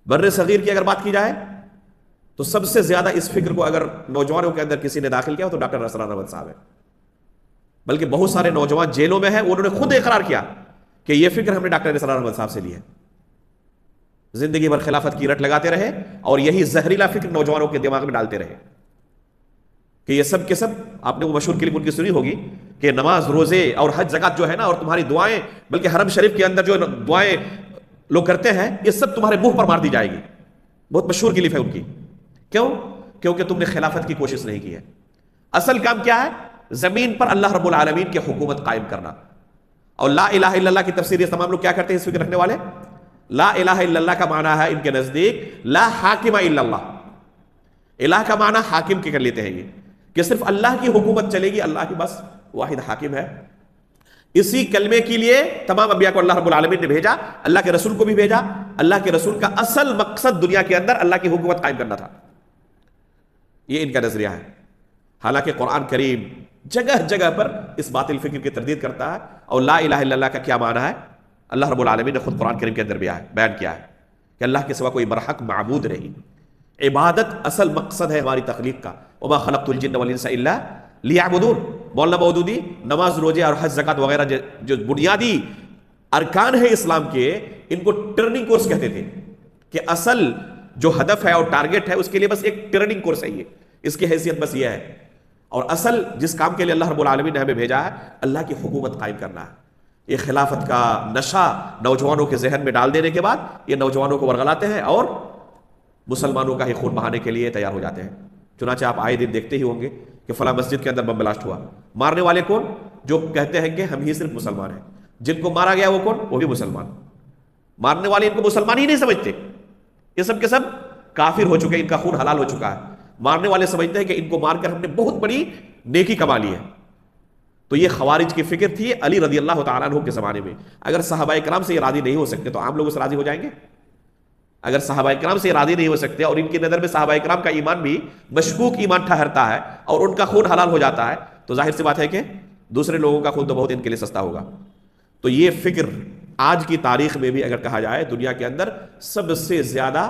بر صغیر کی اگر بات کی جائے تو سب سے زیادہ اس فکر کو اگر نوجوانوں کے اندر کسی نے داخل کیا تو ڈاکٹر اسرار احمد صاحب ہے. بلکہ بہت سارے نوجوان جیلوں میں ہیں، انہوں نے خود اقرار کیا کہ یہ فکر ہم نے ڈاکٹر اسرار احمد صاحب سے لی ہے. زندگی بھر خلافت کی رٹ لگاتے رہے اور یہی زہریلا فکر نوجوانوں کے دماغ میں ڈالتے رہے کہ یہ سب کے سب، آپ نے وہ مشہور کلپ ان کی سنی ہوگی کہ نماز، روزے اور حج، زکات جو ہے نا، اور تمہاری دعائیں، بلکہ حرم شریف کے اندر جو دعائیں لوگ کرتے ہیں، یہ سب تمہارے منہ پر مار دی جائے گی. بہت مشہور کلپ ہے ان کی. کیوں؟ کیونکہ تم نے خلافت کی کوشش نہیں کی ہے. اصل کام کیا ہے؟ زمین پر اللہ رب العالمین کی حکومت قائم کرنا. اور لا الہ الا اللہ کی تفسیر یہ تمام لوگ کیا کرتے ہیں اس فکر رکھنے والے؟ لا الہ الا اللہ کا معنی ہے ان کے نزدیک لا حاکم الا اللہ. الہ کا معنی حاکم کے کر لیتے ہیں یہ، کہ صرف اللہ کی حکومت چلے گی، اللہ کی بس واحد حاکم ہے. اسی کلمے کے لیے تمام انبیاء کو اللہ رب العالمین نے بھیجا، اللہ کے رسول کو بھی بھیجا. اللہ کے رسول کا اصل مقصد دنیا کے اندر اللہ کی حکومت قائم کرنا تھا. یہ ان کا نظریہ ہے. حالانکہ قرآن کریم جگہ جگہ پر اس باطل فکر کی تردید کرتا ہے. اور لا الہ الا اللہ کا کیا معنی ہے؟ اللہ رب العالمین نے خود قرآن کریم کے اندر بیان کیا ہے کہ اللہ کے سوا کوئی برحق معبود نہیں. عبادت اصل مقصد ہے ہماری تخلیق کا. وما خلقت الجن والانس الا لیعبدون. مولانا مودودی نماز، روزے اور حج، زکات وغیرہ جو بنیادی ارکان ہیں اسلام کے، ان کو ٹرننگ کورس کہتے تھے کہ اصل جو ہدف ہے اور ٹارگٹ ہے اس کے لیے بس ایک ٹرننگ کورس ہے. یہ اس کی حیثیت بس یہ ہے. اور اصل جس کام کے لیے اللہ رب العالمین نے ہمیں بھیجا ہے، اللہ کی حکومت قائم کرنا ہے. یہ خلافت کا نشہ نوجوانوں کے ذہن میں ڈال دینے کے بعد یہ نوجوانوں کو ورغلاتے ہیں اور مسلمانوں کا ہی خون بہانے کے لیے تیار ہو جاتے ہیں. چنانچہ آپ آئے دن دیکھتے ہی ہوں گے کہ فلاں مسجد کے اندر بم بلاسٹ ہوا. مارنے والے کون؟ جو کہتے ہیں کہ ہم ہی صرف مسلمان ہیں. جن کو مارا گیا وہ کون؟ وہ بھی مسلمان. مارنے والے ان کو مسلمان ہی نہیں سمجھتے. یہ سب کے سب کافر ہو چکے ہیں، ان کا خون حلال ہو چکا ہے. مارنے والے سمجھتے ہیں کہ ان کو مار کر ہم نے بہت بڑی نیکی کما لی ہے. تو یہ خوارج کی فکر تھی علی رضی اللہ تعالیٰ عنہ کے زمانے میں. اگر صحابہ کرام سے یہ راضی نہیں ہو سکتے تو عام لوگ اس سے راضی ہو جائیں گے؟ اگر صحابہ کرام سے راضی نہیں ہو سکتے اور ان کی نظر میں صحابہ کرام کا ایمان بھی مشکوک ایمان ٹھہرتا ہے اور ان کا خون حلال ہو جاتا ہے، تو ظاہر سی بات ہے کہ دوسرے لوگوں کا خون تو بہت ان کے لیے سستا ہوگا. تو یہ فکر آج کی تاریخ میں بھی اگر کہا جائے دنیا کے اندر سب سے زیادہ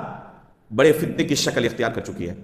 بڑے فتنے کی شکل اختیار کر چکی ہے.